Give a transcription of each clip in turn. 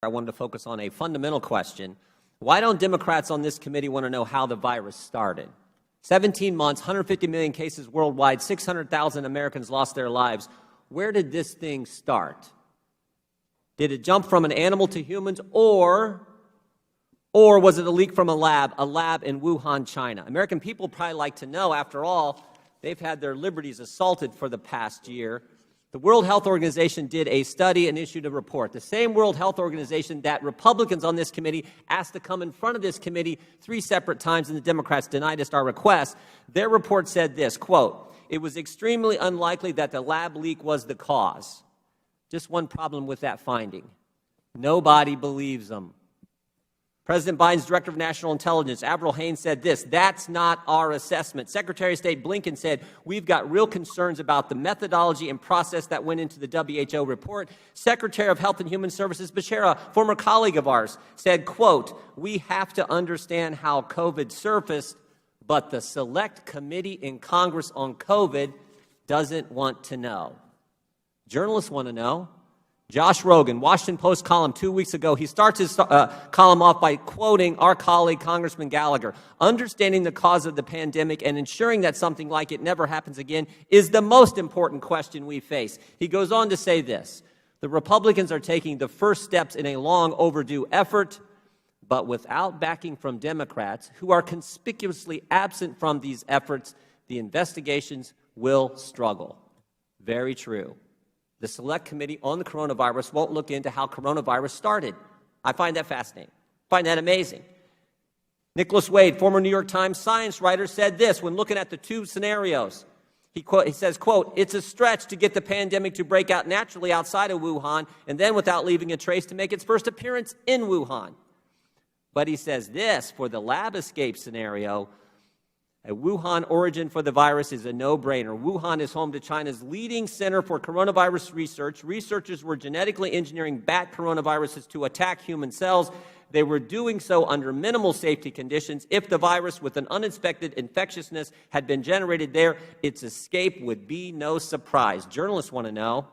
I wanted to focus on a fundamental question. Why don't Democrats on this committee want to know how the virus started? 17 months, 150 million cases worldwide, 600,000 Americans lost their lives. Where did this thing start? Did it jump from an animal to humans, or was it a leak from a lab in Wuhan, China? American people probably like to know. After all, they've had their liberties assaulted for the past year. The World Health Organization did a study and issued a report. The same World Health Organization that Republicans on this committee asked to come in front of this committee 3 separate times, and the Democrats denied us our request. Their report said this, quote, "It was extremely unlikely that the lab leak was the cause." Just one problem with that finding. Nobody believes them. President Biden's Director of National Intelligence, Avril Haines, said this, "That's not our assessment." Secretary of State Blinken said, "We've got real concerns about the methodology and process that went into the WHO report." Secretary of Health and Human Services, Becerra, former colleague of ours, said, quote, "We have to understand how COVID surfaced, but the Select Committee in Congress on COVID doesn't want to know." Journalists want to know. Josh Rogan, Washington Post column 2 weeks ago, he starts his column off by quoting our colleague, Congressman Gallagher. "Understanding the cause of the pandemic and ensuring that something like it never happens again is the most important question we face." He goes on to say this, "The Republicans are taking the first steps in a long overdue effort, but without backing from Democrats, who are conspicuously absent from these efforts, the investigations will struggle." Very true. The Select Committee on the coronavirus won't look into how coronavirus started. I find that fascinating. I find that amazing. Nicholas Wade, former New York Times science writer, said this when looking at the two scenarios. He says, quote, "It's a stretch to get the pandemic to break out naturally outside of Wuhan and then without leaving a trace to make its first appearance in Wuhan." But he says this, for the lab escape scenario, a Wuhan origin for the virus is a no-brainer. Wuhan is home to China's leading center for coronavirus research. Researchers were genetically engineering bat coronaviruses to attack human cells. They were doing so under minimal safety conditions. If the virus with an uninspected infectiousness had been generated there, its escape would be no surprise. Journalists want to know.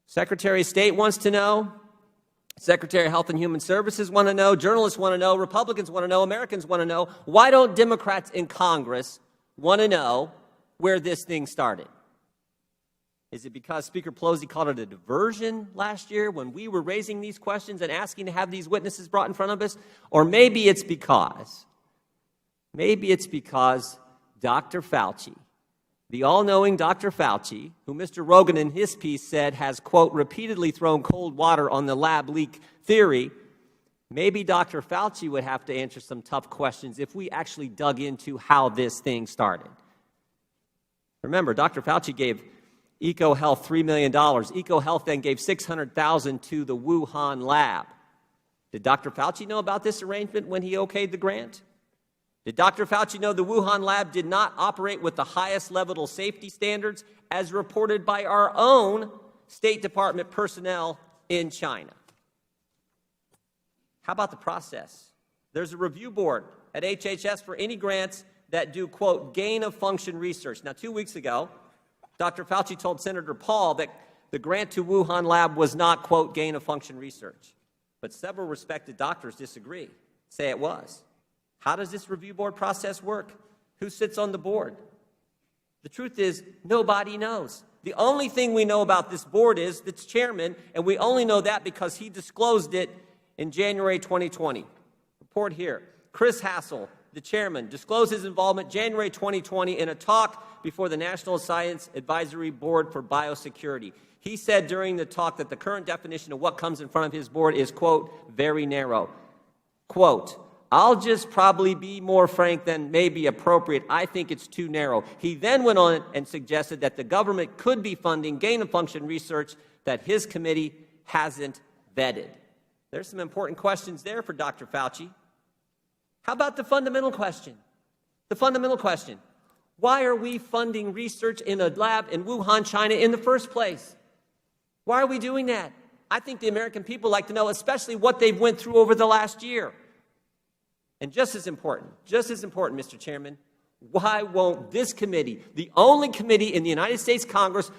Secretary of State wants to know. Secretary of Health and Human Services want to know, journalists want to know, Republicans want to know, Americans want to know. Why don't Democrats in Congress want to know where this thing started? Is it because Speaker Pelosi called it a diversion last year when we were raising these questions and asking to have these witnesses brought in front of us? Or maybe it's because Dr. Fauci, the all-knowing Dr. Fauci, who Mr. Rogan in his piece said has, quote, repeatedly thrown cold water on the lab leak theory, maybe Dr. Fauci would have to answer some tough questions if we actually dug into how this thing started. Remember, Dr. Fauci gave EcoHealth $3 million. EcoHealth then gave $600,000 to the Wuhan lab. Did Dr. Fauci know about this arrangement when he okayed the grant? Did Dr. Fauci know the Wuhan lab did not operate with the highest level of safety standards as reported by our own State Department personnel in China? How about the process? There's a review board at HHS for any grants that do, quote, gain-of-function research. Now, 2 weeks ago, Dr. Fauci told Senator Paul that the grant to Wuhan lab was not, quote, gain-of-function research. But several respected doctors disagree, say it was. How does this review board process work? Who sits on the board? The truth is, nobody knows. The only thing we know about this board is its chairman, and we only know that because he disclosed it in January 2020. Report here. Chris Hassel, the chairman, disclosed his involvement January 2020 in a talk before the National Science Advisory Board for Biosecurity. He said during the talk that the current definition of what comes in front of his board is, quote, very narrow. Quote, "I'll just probably be more frank than may be appropriate. I think it's too narrow." He then went on and suggested that the government could be funding gain-of-function research that his committee hasn't vetted. There's some important questions there for Dr. Fauci. How about the fundamental question? The fundamental question. Why are we funding research in a lab in Wuhan, China in the first place? Why are we doing that? I think the American people like to know, especially what they've went through over the last year. And just as important, Mr. Chairman, why won't this committee, the only committee in the United States Congress,